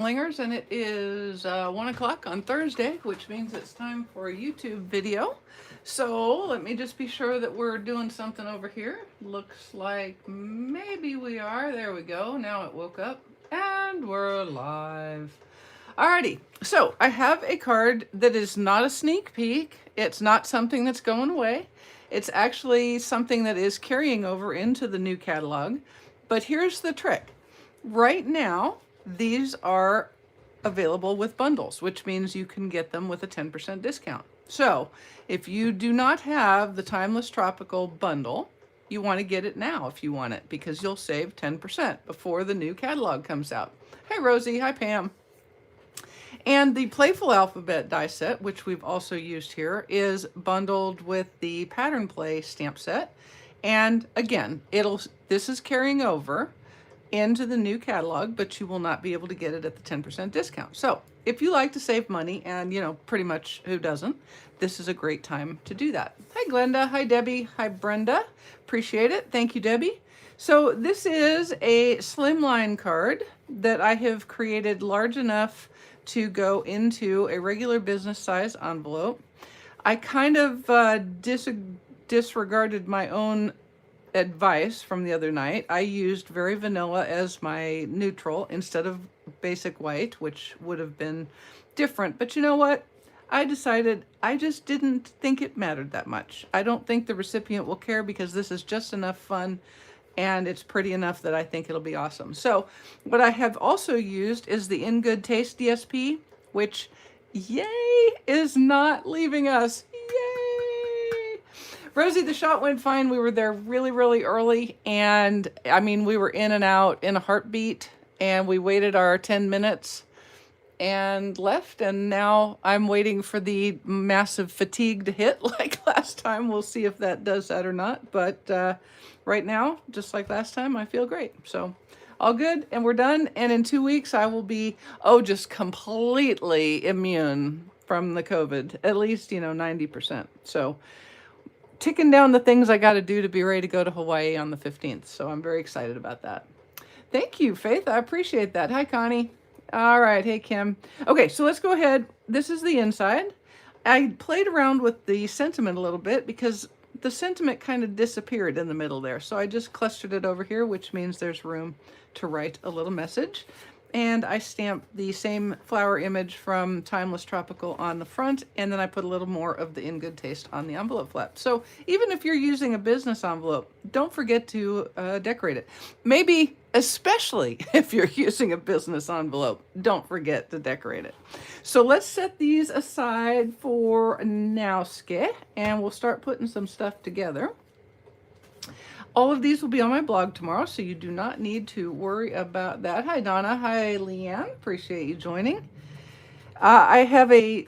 Lingers, and it is 1 o'clock on Thursday, which means it's time for a YouTube video. So let me just be sure that we're doing something over here. Looks like maybe we are. There we go. Now it woke up and we're live. Alrighty, so I have a card that is not a sneak peek. It's not something that's going away. It's actually something that is carrying over into the new catalog. But here's the trick. Right now, these are available with bundles, which means you can get them with a 10% discount. So if you do not have the Timeless Tropical bundle, you want to get it now if you want it, because you'll save 10% before the new catalog comes out. Hey Rosie, hi Pam. And the Playful alphabet die set, which we've also used here, is bundled with the Pattern Play stamp set. And again, this is carrying over into the new catalog, but you will not be able to get it at the 10% discount. So if you like to save money, and you know, pretty much who doesn't, this is a great time to do that. Hi Glenda, hi Debbie, hi Brenda. Appreciate it. Thank you, Debbie. So this is a slimline card that I have created large enough to go into a regular business size envelope. I kind of disregarded my own advice from the other night. I used Very Vanilla as my neutral instead of basic white, which would have been different. But you know what? I decided I just didn't think it mattered that much. I don't think the recipient will care, because this is just enough fun and it's pretty enough that I think it'll be awesome. So what I have also used is the In Good Taste DSP, which, yay, is not leaving us. Yay! Rosie, the shot went fine. We were there really, really early. And I mean, we were in and out in a heartbeat, and we waited our 10 minutes and left. And now I'm waiting for the massive fatigue to hit like last time. We'll see if that does that or not. But right now, just like last time, I feel great. So all good, and we're done. And in 2 weeks, I will be, just completely immune from the COVID, at least, 90%. So ticking down the things I got to do to be ready to go to Hawaii on the 15th. So I'm very excited about that. Thank you, Faith. I appreciate that. Hi, Connie. All right. Hey, Kim. Okay, so let's go ahead. This is the inside. I played around with the sentiment a little bit because the sentiment kind of disappeared in the middle there. So I just clustered it over here, which means there's room to write a little message. And I stamped the same flower image from Timeless Tropical on the front, and then I put a little more of the In Good Taste on the envelope flap. So even if you're using a business envelope, don't forget to decorate it. Maybe especially if you're using a business envelope, don't forget to decorate it. So let's set these aside for nowski, and we'll start putting some stuff together. All of these will be on my blog tomorrow, so you do not need to worry about that. Hi, Donna. Hi, Leanne. Appreciate you joining. I have a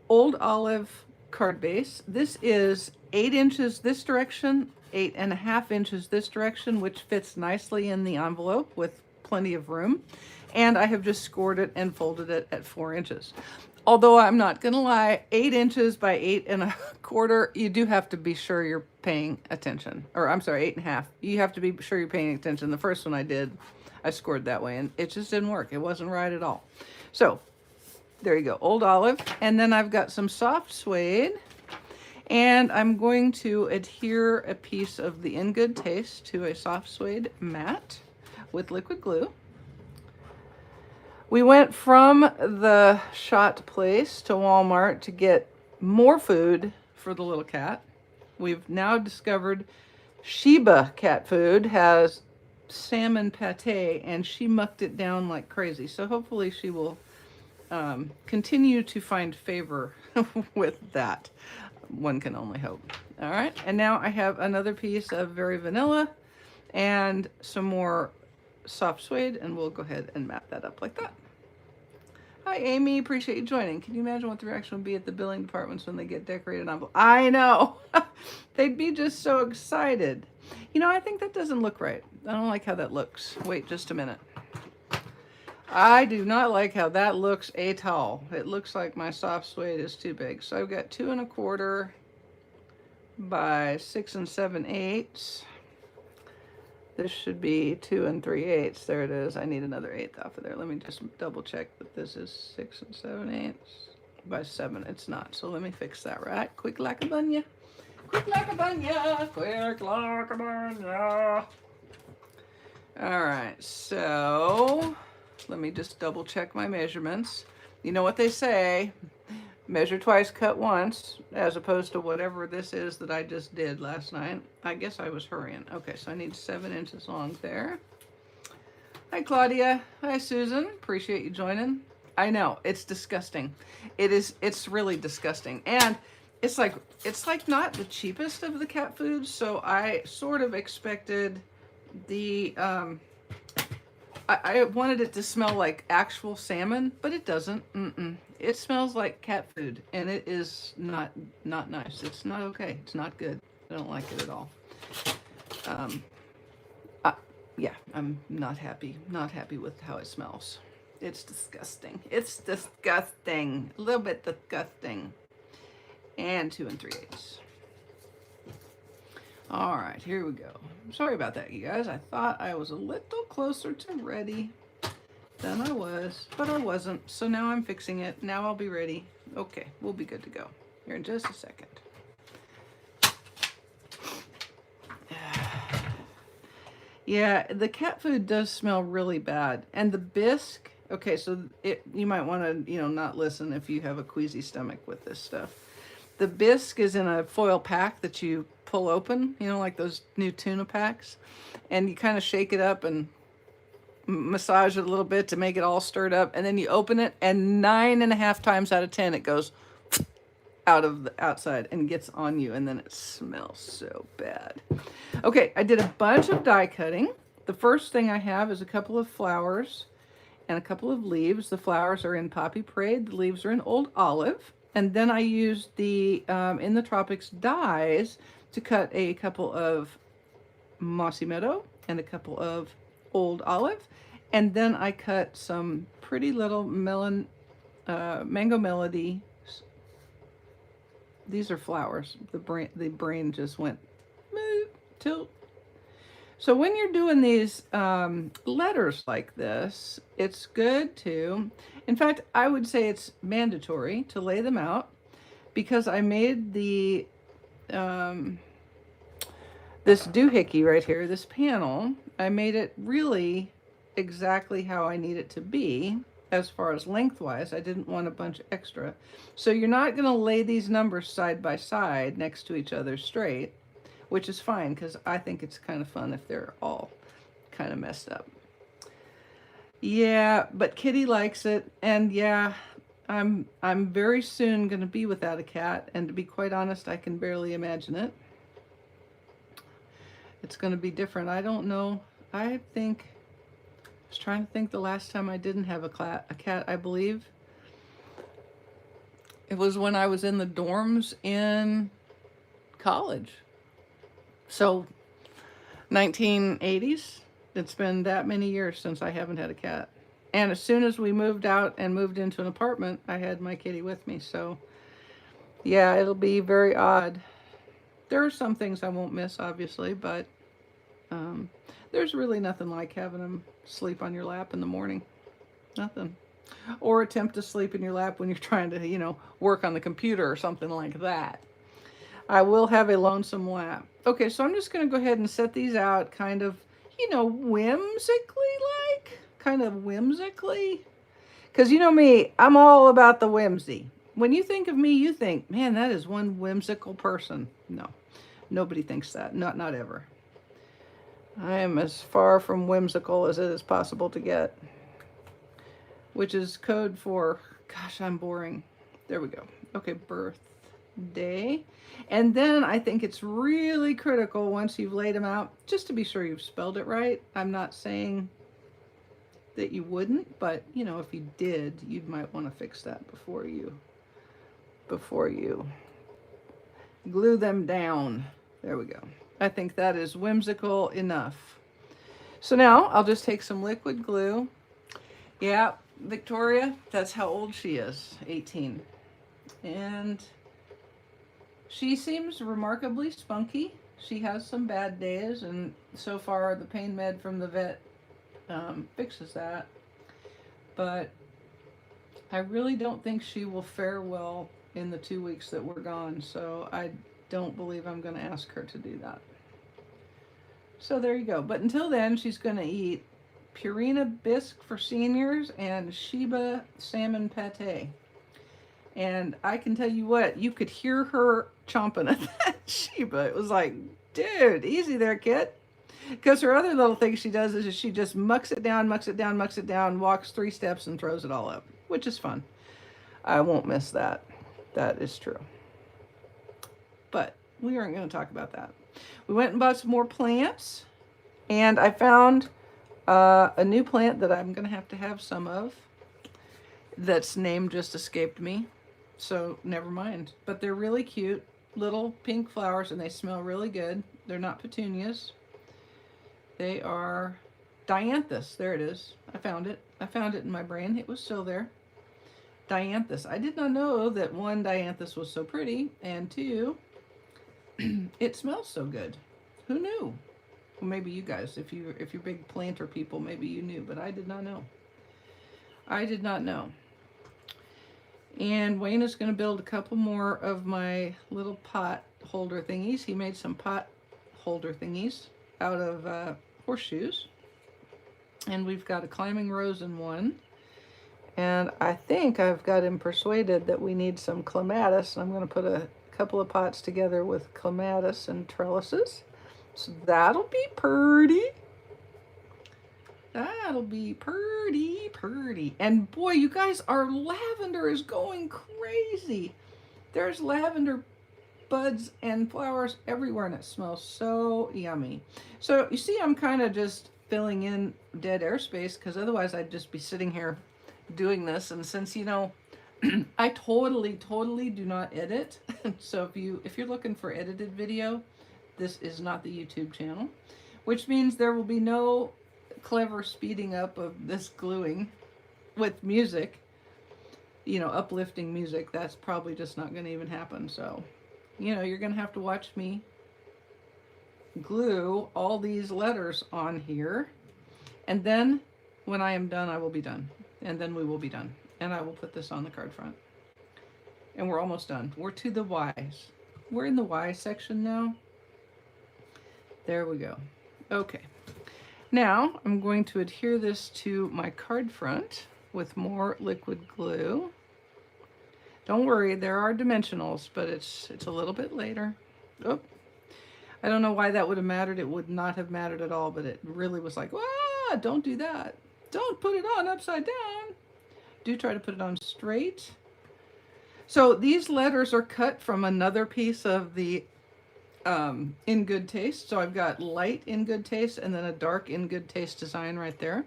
old olive card base. This is 8 inches this direction, 8.5 inches this direction, which fits nicely in the envelope with plenty of room. And I have just scored it and folded it at 4 inches. Although I'm not gonna lie, 8 inches by 8.25, you do have to be sure you're paying attention. Or I'm sorry, 8.5. You have to be sure you're paying attention. The first one I did, I scored that way, and it just didn't work. It wasn't right at all. So there you go, old olive. And then I've got some soft suede, and I'm going to adhere a piece of the In Good Taste to a soft suede mat with liquid glue. We went from the shot place to Walmart to get more food for the little cat. We've now discovered Sheba cat food has salmon pate, and she mucked it down like crazy. So hopefully she will continue to find favor with that. One can only hope. All right, and now I have another piece of Very Vanilla and some more soft suede, and we'll go ahead and map that up like that. Hi, Amy. Appreciate you joining. Can you imagine what the reaction would be at the billing departments when they get decorated envelopes? I know. They'd be just so excited. I think that doesn't look right. I don't like how that looks. Wait just a minute. I do not like how that looks at all. It looks like my soft suede is too big. So I've got 2 1/4 by 6 7/8. This should be 2 3/8. There it is. I need another eighth off of there. Let me just double check that this is 6 7/8 by 7. It's not. So let me fix that right quick like a bunya. Quick like a bunya. Quick like a bunya. All right. So let me just double check my measurements. You know what they say, measure twice, cut once, as opposed to whatever this is that I just did last night. I guess I was hurrying. Okay, so I need 7 inches long there. Hi, Claudia. Hi, Susan. Appreciate you joining. I know, it's disgusting. It's really disgusting. And it's like not the cheapest of the cat foods, so I sort of expected the, I wanted it to smell like actual salmon, but it doesn't. It smells like cat food, and it is not nice. It's not okay. It's not good. I don't like it at all. Yeah, I'm not happy. Not happy with how it smells. It's disgusting. It's disgusting. A little bit disgusting. And 2 3/8. All right, here we go. Sorry about that, you guys. I thought I was a little closer to ready than I was, but I wasn't. So now I'm fixing it. Now I'll be ready. Okay, we'll be good to go here in just a second. Yeah, the cat food does smell really bad. And the bisque, okay, so you might want to, not listen if you have a queasy stomach with this stuff. The bisque is in a foil pack that you pull open, like those new tuna packs. And you kind of shake it up and massage it a little bit to make it all stirred up. And then you open it, and 9.5 times out of 10, it goes out of the outside and gets on you, and then it smells so bad. Okay, I did a bunch of die cutting. The first thing I have is a couple of flowers and a couple of leaves. The flowers are in Poppy Parade, the leaves are in Old Olive. And then I used the In the Tropics dies to cut a couple of Mossy Meadow and a couple of Old Olive. And then I cut some pretty little Mango Melody. These are flowers. The brain just went tilt. So when you're doing these letters like this, it's good to, in fact, I would say it's mandatory to lay them out, because I made the this doohickey right here, this panel, I made it really exactly how I need it to be. As far as lengthwise, I didn't want a bunch extra. So you're not going to lay these numbers side by side next to each other straight, which is fine, because I think it's kind of fun if they're all kind of messed up. Yeah, but Kitty likes it, and yeah, I'm very soon going to be without a cat, and to be quite honest, I can barely imagine it. It's going to be different. I don't know. I was trying to think the last time I didn't have a cat, I believe. It was when I was in the dorms in college. So 1980s. It's been that many years since I haven't had a cat. And as soon as we moved out and moved into an apartment, I had my kitty with me. So yeah, it'll be very odd. There are some things I won't miss, obviously, but there's really nothing like having them sleep on your lap in the morning. Nothing. Or attempt to sleep in your lap when you're trying to, work on the computer or something like that. I will have a lonesome lap. Okay, so I'm just going to go ahead and set these out kind of, whimsically. Because you know me, I'm all about the whimsy. When you think of me, you think, man, that is one whimsical person. No, nobody thinks that. Not ever. I am as far from whimsical as it is possible to get. Which is code for, gosh, I'm boring. There we go. Okay, birthday. And then I think it's really critical once you've laid them out, just to be sure you've spelled it right. I'm not saying that you wouldn't, but if you did, you might want to fix that before you glue them down. There we go. I think that is whimsical enough. So now I'll just take some liquid glue. Yeah, Victoria, that's how old she is, 18. And she seems remarkably spunky. She has some bad days, and so far the pain med from the vet fixes that. But I really don't think she will fare well in the 2 weeks that we're gone, so I don't believe I'm going to ask her to do that. So there you go. But until then, she's going to eat Purina bisque for seniors and Sheba salmon pate. And I can tell you what, you could hear her chomping at that Sheba. It was like, dude, easy there, kid. Because her other little thing she does is she just mucks it down, mucks it down, mucks it down, walks 3 steps and throws it all up, which is fun. I won't miss that. That is true. But we aren't going to talk about that. We went and bought some more plants, and I found a new plant that I'm going to have some of. That's name just escaped me, so never mind. But they're really cute, little pink flowers, and they smell really good. They're not petunias. They are dianthus. There it is. I found it. I found it in my brain. It was still there. Dianthus. I did not know that 1, dianthus was so pretty, and 2, it smells so good. Who knew? Well, maybe you guys, if you're big planter people, maybe you knew, but I did not know. I did not know. And Wayne is going to build a couple more of my little pot holder thingies. He made some pot holder thingies out of horseshoes. And we've got a climbing rose in one. And I think I've got him persuaded that we need some clematis. I'm going to put a couple of pots together with clematis and trellises. So that'll be pretty. That'll be pretty, pretty. And boy, you guys, our lavender is going crazy. There's lavender buds and flowers everywhere, and it smells so yummy. So you see, I'm kind of just filling in dead airspace, because otherwise I'd just be sitting here doing this. And since, you know, I totally do not edit. So if you're looking for edited video, this is not the YouTube channel, which means there will be no clever speeding up of this gluing with music, you know, uplifting music. That's probably just not going to even happen. So, you know, you're going to have to watch me glue all these letters on here. And then when I am done, I will be done. And then we will be done. And I will put this on the card front. And we're almost done. We're to the Y's. We're in the Y section now. There we go. Okay. Now I'm going to adhere this to my card front with more liquid glue. Don't worry, there are dimensionals, but it's a little bit later. Oh, I don't know why that would have mattered. It would not have mattered at all, but it really was like, ah, don't do that. Don't put it on upside down. Do try to put it on straight. So these letters are cut from another piece of the In Good Taste. So I've got light In Good Taste and then a dark In Good Taste design right there.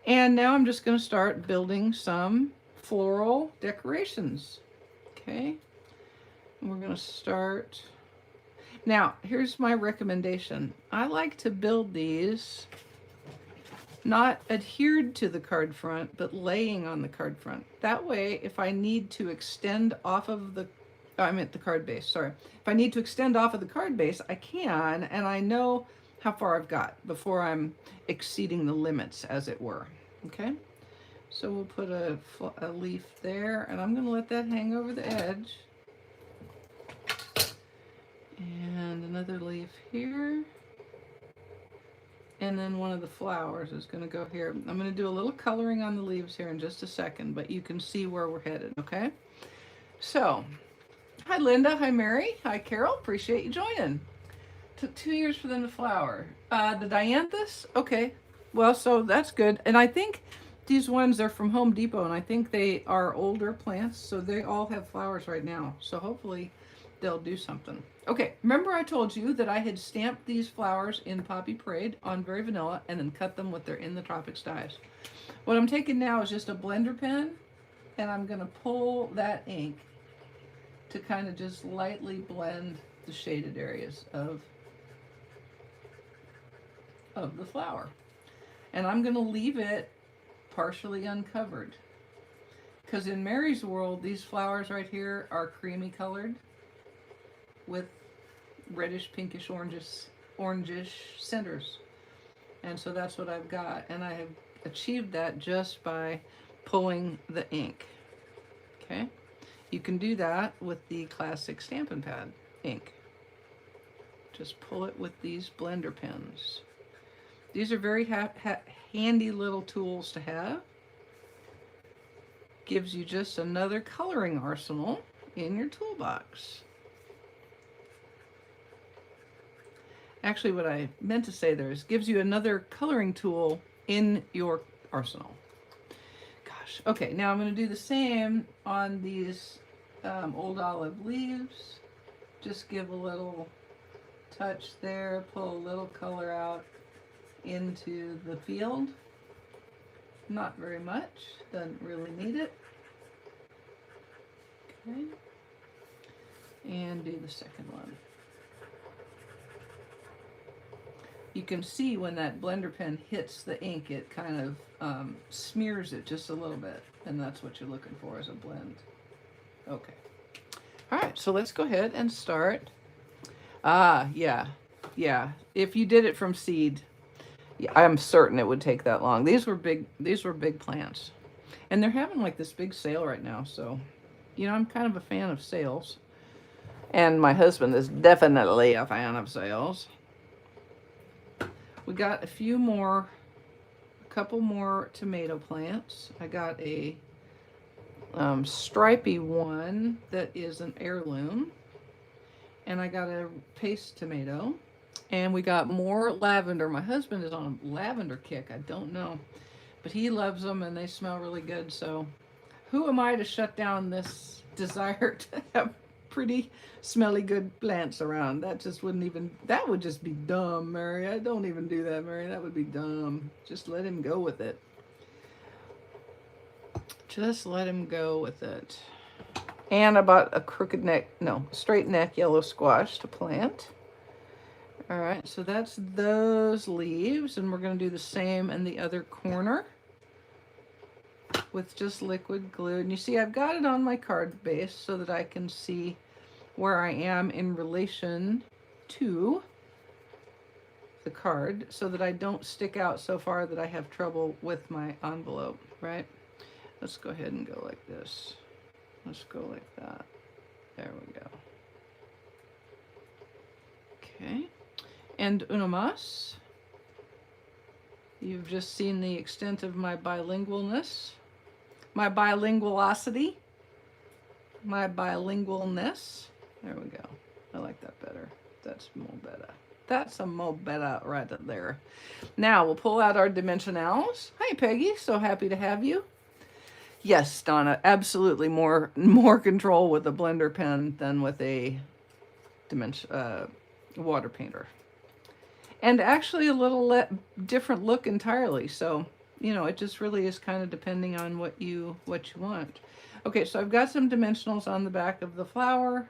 And now I'm just going to start building some floral decorations. Okay. And we're going to start. Now, here's my recommendation. I like to build these not adhered to the card front, but laying on the card front. That way, if I need to extend off of the, I meant the card base, sorry. If I need to extend off of the card base, I can, and I know how far I've got before I'm exceeding the limits, as it were. Okay? So we'll put a leaf there, and I'm going to let that hang over the edge. And another leaf here. And then one of the flowers is going to go here. I'm going to do a little coloring on the leaves here in just a second, but you can see where we're headed, okay? So, hi Linda, hi Mary, hi Carol, appreciate you joining. Took 2 years for them to flower. The dianthus, okay, well, so that's good. And I think these ones are from Home Depot, and I think they are older plants, so they all have flowers right now. So hopefully they'll do something. Okay, remember I told you that I had stamped these flowers in Poppy Parade on Very Vanilla and then cut them with their In the Tropics dies. What I'm taking now is just a blender pen, and I'm going to pull that ink to kind of just lightly blend the shaded areas of the flower. And I'm going to leave it partially uncovered. Because in Mary's world, these flowers right here are creamy colored with reddish, pinkish, orangish centers. And so that's what I've got. And I have achieved that just by pulling the ink. Okay. You can do that with the classic Stampin' Pad ink. Just pull it with these blender pens. These are very handy little tools to have. Gives you just another coloring arsenal in your toolbox. Actually, what I meant to say there is gives you another coloring tool in your arsenal. Gosh. Okay, now I'm going to do the same on these old olive leaves. Just give a little touch there, pull a little color out into the field. Not very much, doesn't really need it. Okay, and do the second one. You can see when that blender pen hits the ink, it kind of smears it just a little bit, and that's what you're looking for as a blend. Okay. All right, so let's go ahead and start. Yeah. If you did it from seed, yeah, I'm certain it would take that long. These were big plants, and they're having like this big sale right now. So, you know, I'm kind of a fan of sales, and my husband is definitely a fan of sales. We got a couple more tomato plants. I got a stripy one that is an heirloom, and I got a paste tomato, and we got more lavender. My husband is on a lavender kick. I don't know, but he loves them and they smell really good. So who am I to shut down this desire to have pretty smelly good plants around? That just wouldn't even, that would just be dumb, Mary. I don't even do that, Mary. That would be dumb. Just let him go with it. Just let him go with it. And I bought a straight neck yellow squash to plant. All right, so that's those leaves, and we're going to do the same in the other corner with just liquid glue. And you see I've got it on my card base so that I can see where I am in relation to the card, so that I don't stick out so far that I have trouble with my envelope, right? Let's go ahead and go like this. Let's go like that. There we go. Okay. And una más. You've just seen the extent of my bilingualness, my bilingualosity, my bilingualness. There we go. I like that better. That's more better. That's a mo better right there. Now we'll pull out our dimensionals. Hi, Peggy. So happy to have you. Yes, Donna, absolutely more control with a blender pen than with a water painter. And actually a little different look entirely. So, you know, it just really is kind of depending on what you want. Okay, so I've got some dimensionals on the back of the flower,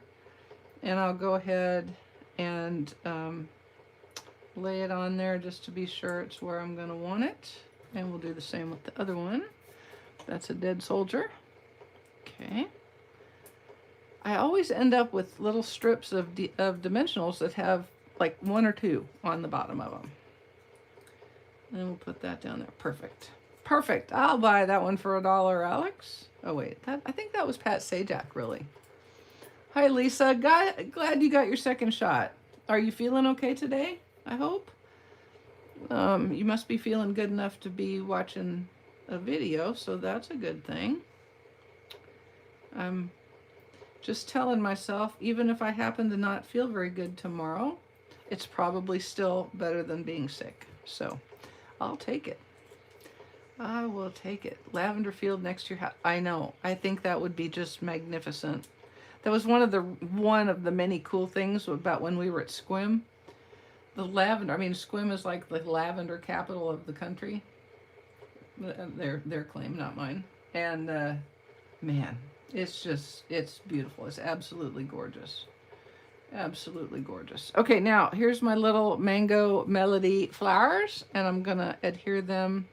and I'll go ahead and lay it on there just to be sure it's where I'm going to want it. And we'll do the same with the other one. That's a dead soldier. Okay. I always end up with little strips of dimensionals that have like one or two on the bottom of them. And we'll put that down there. Perfect. Perfect. I'll buy that one for $1, Alex. Oh wait, I think that was Pat Sajak, really. Hi, Lisa. Glad you got your second shot. Are you feeling okay today? I hope. You must be feeling good enough to be watching a video, so that's a good thing. I'm just telling myself, even if I happen to not feel very good tomorrow, it's probably still better than being sick. So I'll take it. I will take it. Lavender field next to your house. I know. I think that would be just magnificent. That was one of the many cool things about when we were at Squim. The lavender, I mean, Squim is like the lavender capital of the country. Their claim, not mine. And man, it's beautiful. It's absolutely gorgeous. Absolutely gorgeous. Okay, now here's my little mango melody flowers, and I'm gonna adhere them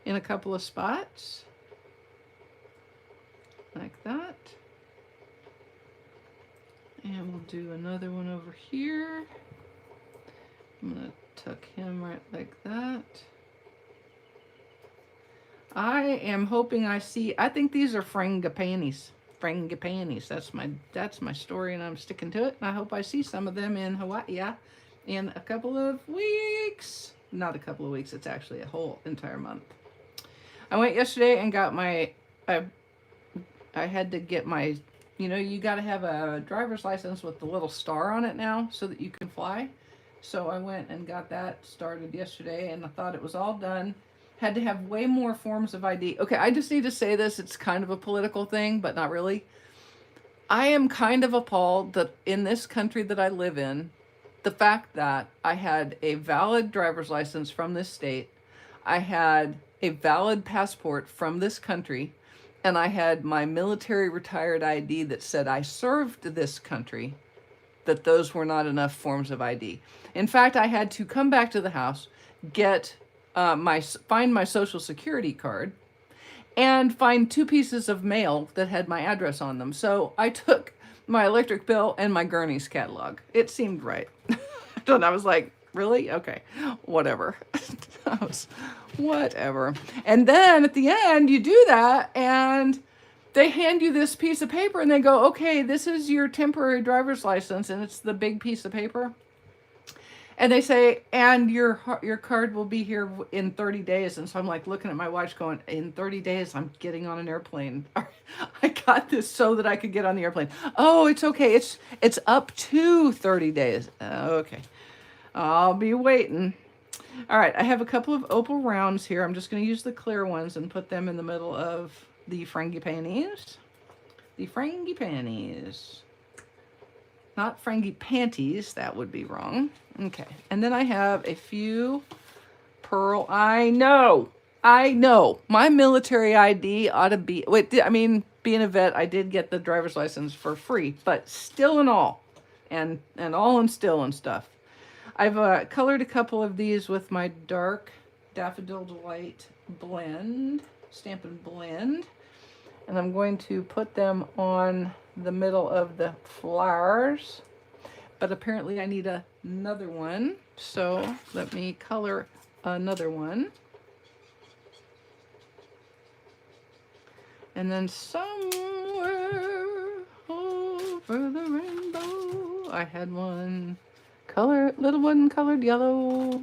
in a couple of spots like that. And we'll do another one over here. I'm gonna tuck him right like that. I am hoping I see, I think these are frangipanis. Frangipanis. That's my story, and I'm sticking to it. And I hope I see some of them in Hawaii, yeah, in a couple of weeks. Not a couple of weeks, it's actually a whole entire month. I went yesterday and got my, I had to get my, you know, you got to have a driver's license with the little star on it now so that you can fly. So I went and got that started yesterday, and I thought it was all done. Had to have way more forms of ID. Okay, I just need to say this. It's kind of a political thing, but not really. I am kind of appalled that in this country that I live in, the fact that I had a valid driver's license from this state, I had a valid passport from this country, and I had my military retired ID that said I served this country, that those were not enough forms of ID. In fact, I had to come back to the house, get find my social security card, and find 2 pieces of mail that had my address on them. So I took my electric bill and my gurney's catalog. It seemed right. And I was like, really? Okay, whatever. Whatever. And then at the end, you do that, and they hand you this piece of paper, and they go, okay, this is your temporary driver's license, and it's the big piece of paper. And they say, and your card will be here in 30 days. And so I'm like looking at my watch going, in 30 days, I'm getting on an airplane. I got this so that I could get on the airplane. Oh, it's okay. It's up to 30 days. Okay. I'll be waiting. All right. I have a couple of opal rounds here. I'm just going to use the clear ones and put them in the middle of the frangipanis. The frangipanis. Not frangie panties, that would be wrong. Okay, and then I have a few pearl, I know, my military ID ought to be, I mean, being a vet, I did get the driver's license for free, but still and all, and all and still and stuff. I've colored a couple of these with my dark Daffodil Delight blend, Stampin' Blend, and I'm going to put them on the middle of the flowers, but apparently I need another one, so let me color another one. And then somewhere over the rainbow, I had one little one colored yellow.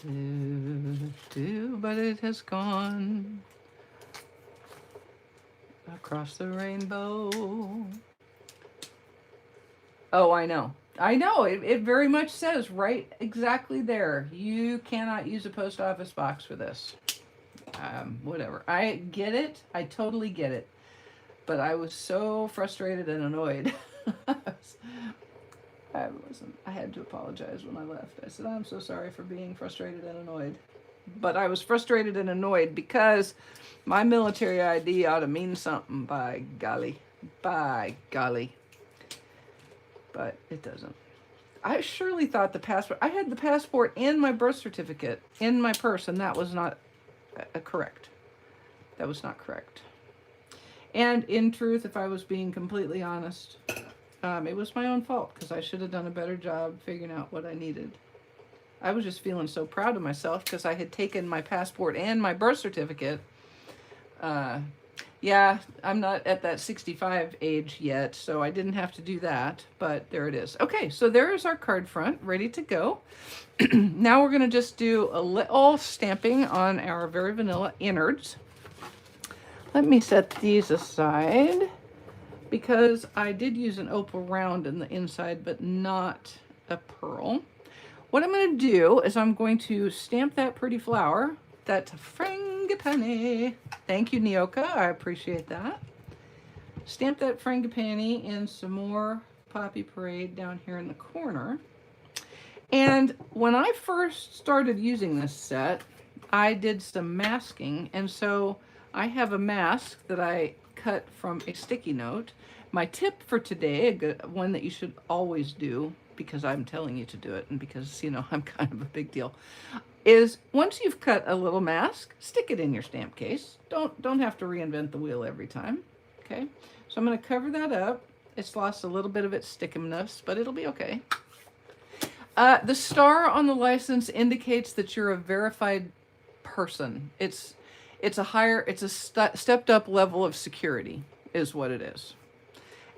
But it has gone across the rainbow. Oh, I know. It very much says right exactly there. You cannot use a post office box for this. Whatever. I get it. I totally get it. But I was so frustrated and annoyed. I had to apologize when I left. I said, I'm so sorry for being frustrated and annoyed. But I was frustrated and annoyed because my military ID ought to mean something, by golly. By golly. But it doesn't. I surely thought the passport, I had the passport and my birth certificate in my purse, and that was not correct. That was not correct. And in truth, if I was being completely honest, it was my own fault because I should have done a better job figuring out what I needed. I was just feeling so proud of myself because I had taken my passport and my birth certificate. Yeah, I'm not at that 65 age yet, so I didn't have to do that, but there it is. Okay, so there is our card front, ready to go. Now we're going to just do a little stamping on our very vanilla innards. Let me set these aside because I did use an opal round in the inside, but not a pearl. What I'm going to do is I'm going to stamp that pretty flower, that frangipani. Thank you, Nyoka. I appreciate that. Stamp that frangipani in some more Poppy Parade down here in the corner. And when I first started using this set, I did some masking. And so I have a mask that I cut from a sticky note. My tip for today, one that you should always do, because I'm telling you to do it and because, you know, I'm kind of a big deal, is once you've cut a little mask, stick it in your stamp case. Don't have to reinvent the wheel every time. Okay, so I'm going to cover that up. It's lost a little bit of its stickiness, but it'll be okay. The star on the license indicates that you're a verified person. It's a stepped up level of security is what it is.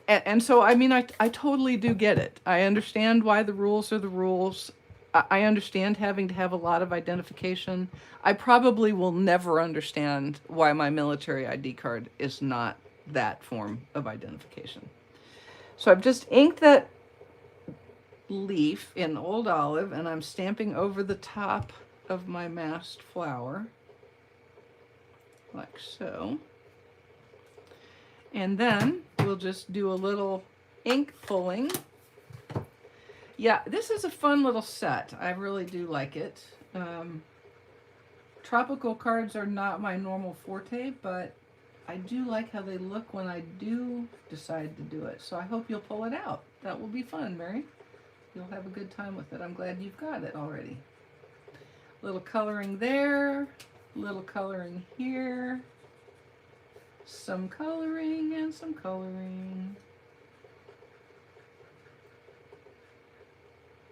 And so, I mean, I totally do get it. I understand why the rules are the rules. I understand having to have a lot of identification. I probably will never understand why my military ID card is not that form of identification. So I've just inked that leaf in Old Olive, and I'm stamping over the top of my masked flower, like so. And then we'll just do a little ink pulling. Yeah, this is a fun little set. I really do like it. Tropical cards are not my normal forte, but I do like how they look when I do decide to do it. So I hope you'll pull it out. That will be fun, Mary. You'll have a good time with it. I'm glad you've got it already. Little coloring there, little coloring here, some coloring and some coloring.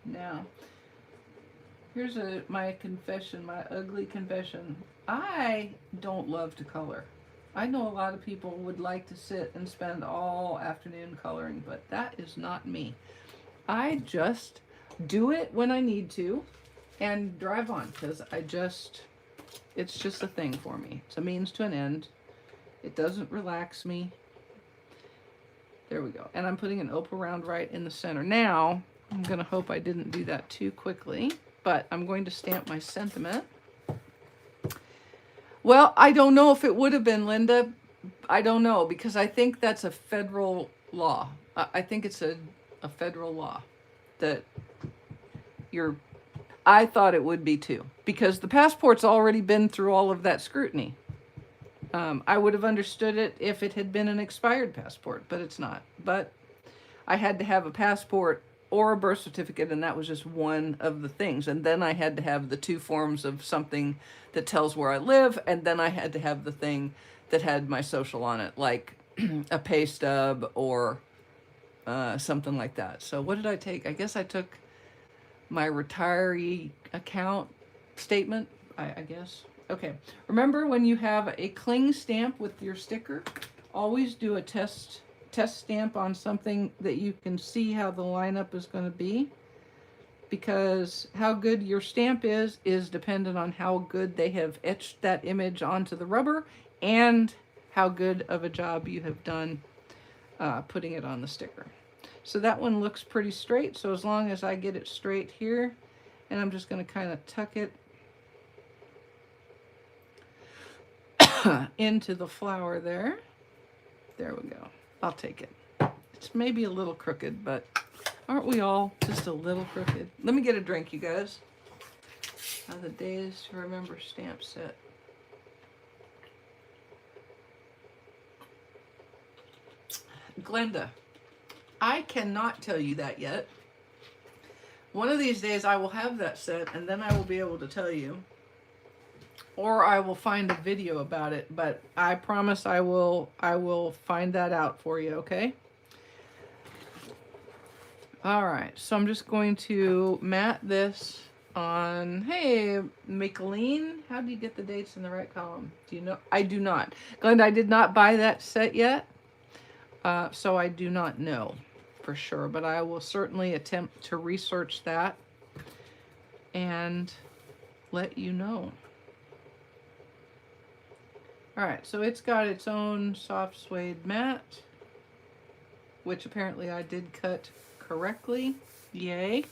Now, here's my confession, my ugly confession. I don't love to color. I know a lot of people would like to sit and spend all afternoon coloring, but that is not me. I just do it when I need to and drive on, because it's just a thing for me. It's a means to an end. It doesn't relax me. There we go. And I'm putting an opal round right in the center. Now, I'm going to hope I didn't do that too quickly, but I'm going to stamp my sentiment. Well, I don't know if it would have been, Linda. I don't know, because I think that's a federal law. I think it's a federal law that I thought it would be too, because the passport's already been through all of that scrutiny. I would have understood it if it had been an expired passport, but it's not. But I had to have a passport or a birth certificate, and that was just one of the things. And then I had to have the 2 forms of something that tells where I live, and then I had to have the thing that had my social on it, like a pay stub or something like that. So what did I take? I guess I took my retiree account statement, I guess. Okay, remember when you have a cling stamp with your sticker, always do a test stamp on something that you can see how the lineup is going to be, because how good your stamp is dependent on how good they have etched that image onto the rubber and how good of a job you have done putting it on the sticker. So that one looks pretty straight, so as long as I get it straight here, and I'm just going to kind of tuck it into the flower there. There we go. I'll take it. It's maybe a little crooked, but aren't we all just a little crooked? Let me get a drink, you guys. How the days to remember stamp set. Glenda, I cannot tell you that yet. One of these days I will have that set, and then I will be able to tell you. Or I will find a video about it, but I promise I will find that out for you, okay? All right, so I'm just going to mat this on, hey, Micheline, how do you get the dates in the right column? Do you know? I do not. Glenda, I did not buy that set yet, so I do not know for sure, but I will certainly attempt to research that and let you know. All right, so it's got its own soft suede mat, which apparently I did cut correctly. Yay.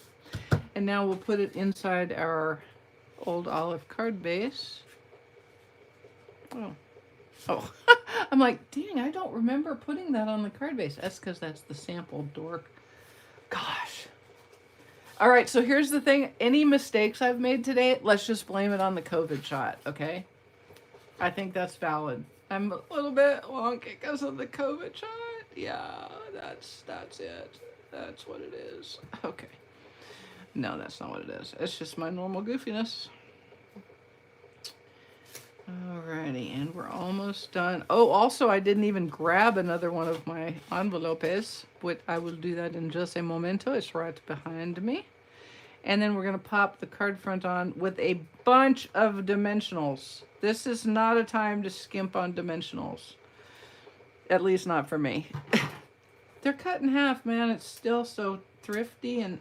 And now we'll put it inside our Old Olive card base. Oh, I'm like, dang, I don't remember putting that on the card base. That's because that's the sample, dork. Gosh. All right, so here's the thing. Any mistakes I've made today, let's just blame it on the COVID shot, okay? I think that's valid. I'm a little bit wonky because of the COVID shot. Yeah, that's it. That's what it is. Okay. No, that's not what it is. It's just my normal goofiness. Alrighty, and we're almost done. Oh, also, I didn't even grab another one of my envelopes, but I will do that in just a momento. It's right behind me. And then we're going to pop the card front on with a bunch of dimensionals. This is not a time to skimp on dimensionals. At least not for me. They're cut in half, man. It's still so thrifty and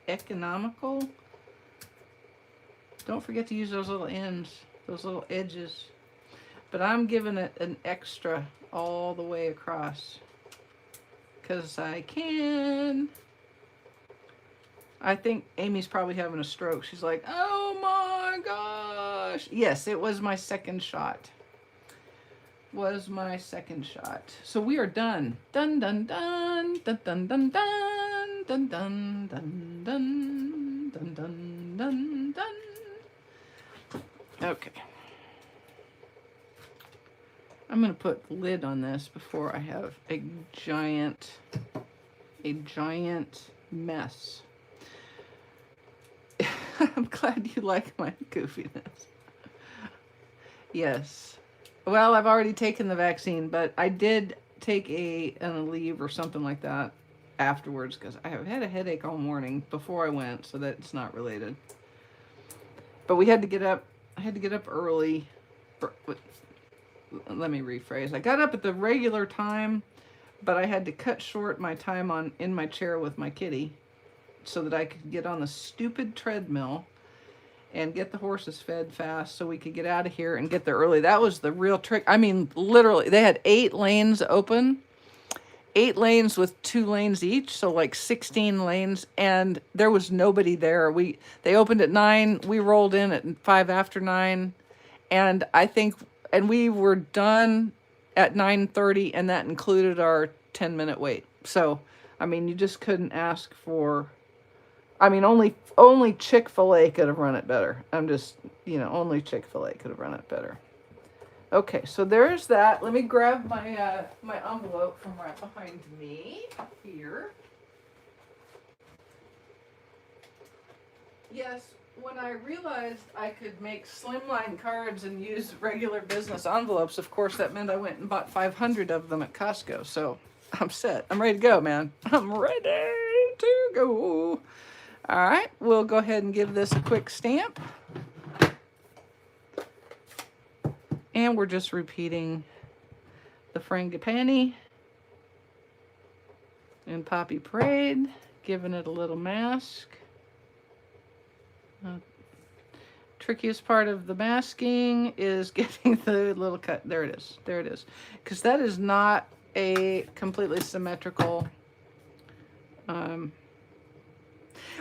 economical. Don't forget to use those little ends, those little edges. But I'm giving it an extra all the way across, because I can. I think Amy's probably having a stroke. She's like, oh my gosh. Yes, it was my second shot. Was my second shot. So we are done. Dun dun dun dun dun dun dun dun dun dun dun dun dun dun dun. Okay. I'm gonna put the lid on this before I have a giant mess. I'm glad you like my goofiness. Yes. Well, I've already taken the vaccine, but I did take an leave or something like that afterwards, because I have had a headache all morning before I went, so that's not related. But we had to get up. I had to get up early. Let me rephrase. I got up at the regular time, but I had to cut short my time in my chair with my kitty so that I could get on the stupid treadmill and get the horses fed fast so we could get out of here and get there early. That was the real trick. I mean, literally, they had 8 lanes open, 8 lanes with 2 lanes each, so like 16 lanes, and there was nobody there. They opened at 9, we rolled in at 5 after 9, and we were done at 9:30, and that included our 10-minute wait. So, I mean, you just couldn't ask for. I mean, only Chick-fil-A could have run it better. I'm just, only Chick-fil-A could have run it better. Okay, so there's that. Let me grab my my envelope from right behind me here. Yes, when I realized I could make slimline cards and use regular business envelopes, of course, that meant I went and bought 500 of them at Costco. So I'm set. I'm ready to go, man. I'm ready to go. All right, we'll go ahead and give this a quick stamp. And we're just repeating the Frangipani and Poppy Parade, giving it a little mask. Trickiest part of the masking is getting the little cut. There it is. There it is. Because that is not a completely symmetrical.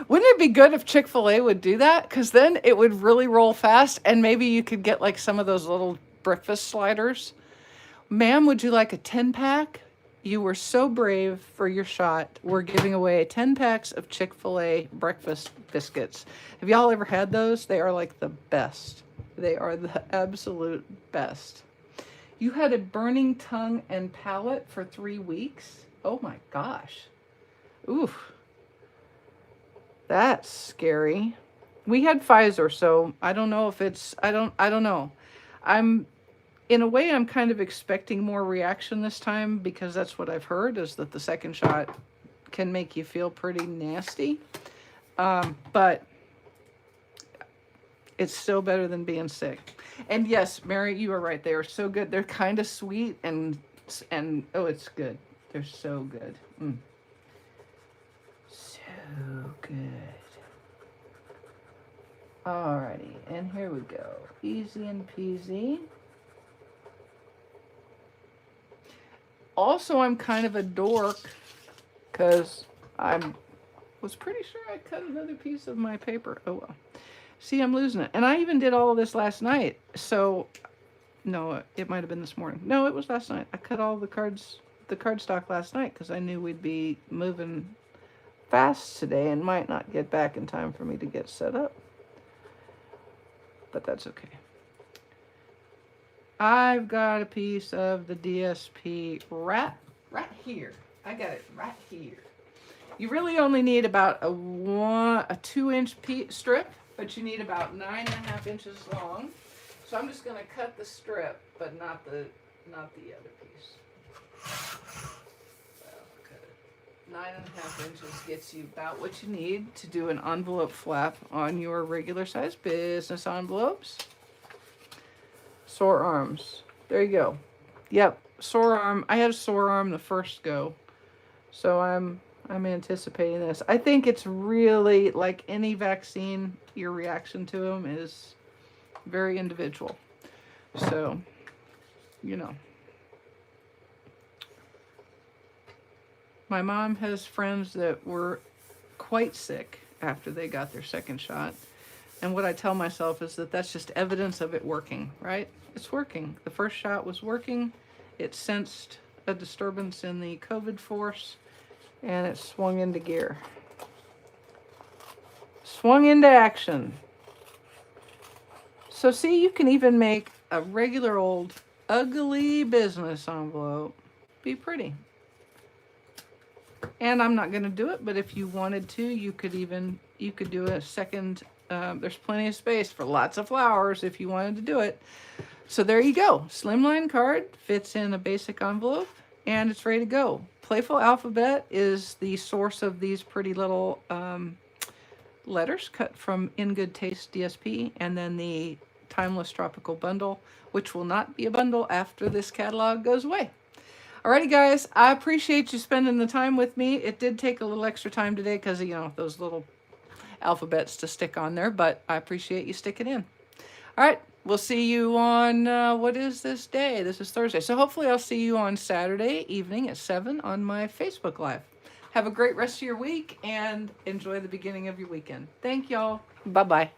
Wouldn't it be good if Chick-fil-A would do that? Because then it would really roll fast, and maybe you could get like some of those little breakfast sliders. Ma'am, would you like a 10-pack? You were so brave for your shot. We're giving away 10 packs of Chick-fil-A breakfast biscuits. Have y'all ever had those? They are like the best. They are the absolute best. You had a burning tongue and palate for 3 weeks? Oh my gosh. Oof. That's scary. We had Pfizer, so I don't know if it's, I don't know. In a way, I'm kind of expecting more reaction this time, because that's what I've heard, is that the second shot can make you feel pretty nasty. But it's still better than being sick. And yes, Mary, you are right. They are so good. They're kind of sweet and oh, it's good. They're so good. So good. Alrighty, and here we go. Easy and peasy. Also, I'm kind of a dork because I was pretty sure I cut another piece of my paper. Oh well. See, I'm losing it. And I even did all of this last night. So, no, it might have been this morning. No, it was last night. I cut all the cardstock last night because I knew we'd be moving fast today and might not get back in time for me to get set up. But that's okay. I've got a piece of the DSP right here. I got it right here. You really only need about a 2-inch strip, but you need about 9.5 inches long. So I'm just going to cut the strip, but not the other piece. Well, cut it. 9.5 inches gets you about what you need to do an envelope flap on your regular size business envelopes. Sore arms. There you go. Yep, sore arm. I had a sore arm the first go, so I'm anticipating this. I think it's really like any vaccine. Your reaction to them is very individual. So, you know. My mom has friends that were quite sick after they got their second shot. And what I tell myself is that that's just evidence of it working, right? It's working. The first shot was working. It sensed a disturbance in the COVID force, and it swung into gear. Swung into action. So see, you can even make a regular old ugly business envelope be pretty. And I'm not going to do it, but if you wanted to, you could do a second. There's plenty of space for lots of flowers if you wanted to do it. So there you go. Slimline card fits in a basic envelope, and it's ready to go. Playful Alphabet is the source of these pretty little letters cut from In Good Taste DSP, and then the Timeless Tropical Bundle, which will not be a bundle after this catalog goes away. Alrighty, guys, I appreciate you spending the time with me. It did take a little extra time today because, you know, those little alphabets to stick on there, but I appreciate you sticking in. All right, we'll see you on, what is this day? This is Thursday. So hopefully I'll see you on Saturday evening at 7 on my Facebook Live. Have a great rest of your week and enjoy the beginning of your weekend. Thank y'all. Bye-bye.